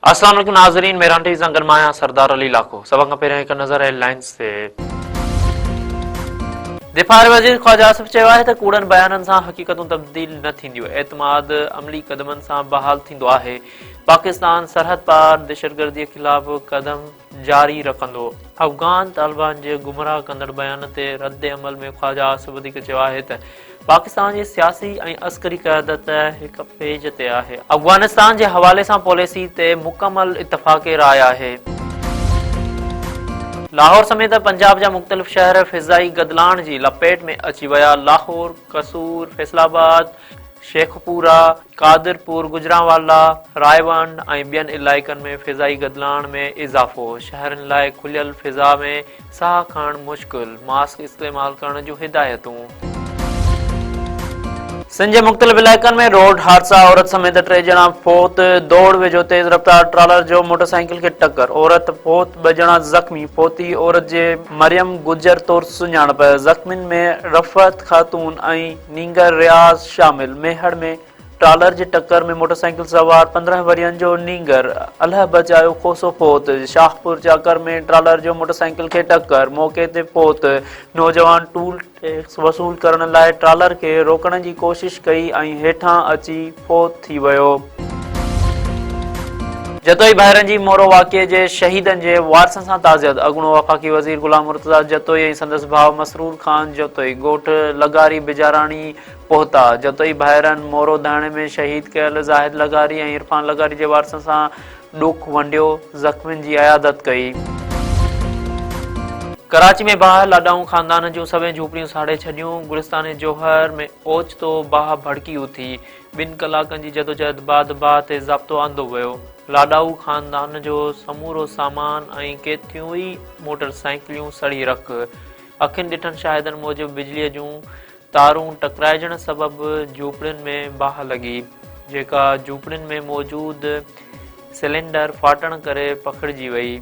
अस्सलाम वालेकुम नाज़रीन, मेहरान टीवी सां गॾु मां आहियां सरदार अली लाखो। सभ खां पहिरियों हिकु नज़र हेडलाइंस ते। दिफ़ा वज़ीर ख़्वाजा आसिफ चयो आहे त कूड़नि बयाननि सां हक़ीक़तूं तब्दील न थींदियूं, एतमाद अमली क़दमनि सां बहाल थींदो आहे। पाकिस्तान सरहद पार दहशतगर्दीअ ख़िलाफ़ क़दम जारी रखंदो। अफ़गान तालिबान जे गुमराह कंदड़ बयान ते रद्द अमल में ख़्वाजा आसिफ वधीक चयो आहे त पाकिस्तान जी सियासी ऐं अस्करी क़यादत हिक पेज ते आहे। अफ़गानिस्तान जे हवाले सां पॉलिसी ते मुकमल इत्तफ़ाक़ राय आहे। लाहौर समेत पंजाब जा मुख़्तलिफ़ शहर फ़िज़ाई गदलाण जी लपेट में अची विया। लाहौर, कसूर, फैसलाबाद, शेखपुरा, कादिरपुर, गुजरांवाला, रायवन ऐं ॿियनि इलाइक़नि में फ़िज़ाई गदलाण में इज़ाफ़ो। शहरनि लाइ खुलियल फ़िज़ा में साह खणणु मुश्किल, मास्क इस्तेमाल करण जूं हिदायतूं। सिंध जे मुख़्तलिफ़ इलाइक़नि में रोड हादसा, औरत समेत 3 ॼणा फौत। दौड़ वेझो तेज़ रफ़्तार ट्रालर जो मोटरसाइकिल खे टक्कर, औरत फौत, 2 ॼणा ज़ख़्मी। फौती औरत जे मरियम गुजर तौर सुञाणप। ज़ख़्मियुनि में रफ़त ख़ातून ऐं नींगर रियाज़ शामिल। मेहड़ में ट्रालर जी टक्कर में मोटरसाइकिल सवार 15 वरियनि जो नींगर, अल्लाह बचायो खोसो फौत। शाहपुर चाकर में ट्रालर जो मोटरसाइकिल खे टक्कर, मौक़े ते फौत। नौजवान टूल टैक्स वसूल करण लाइ ट्रालर खे रोकण जी कोशिश कई ऐं हेठां अची फौत थी वियो। जतोई भाइरनि जी मोरो वाक़िए जे शहीदनि जे वारसनि सां ताज़ियत। अॻूणो वफ़ाक़ी वज़ीर गुलाम मुर्तज़ा जतोई ऐं संदसि भाउ मसरूर ख़ान जतोई, ॻोठ लगारी बिजाराणी पहुता। जतोई भाइरनि मोरो धाणे में शहीद कयल ज़ाहिद लगारी ऐं इरफान लगारी जे वारसनि सां ॾुख वंडियो, ज़ख़्मियुनि जी अयादत कई। कराची में बाहि लाॾाऊं ख़ानदान जूं सभई झूपड़ियूं साड़े छॾियूं। गुलिस्तान जोहर में ओचितो बाहि भड़की उथी। 2 कलाकनि जी जदोजहद बाद बाहि ते ज़ाब्तो आंदो वियो। लाॾाऊ ख़ानदान जो समूरो सामान ऐं केतिरियूं ई मोटर साइकिलियूं सड़ी रख। अखियुनि ॾिठनि शाहिदनि मूजिबि बिजलीअ जूं तारूं टकराइजण सबबि झूपड़ियुनि में बाहि लॻी, जेका झूपड़ियुनि में मौजूदु सिलेंडर फाटण करे पखिड़िजी वई।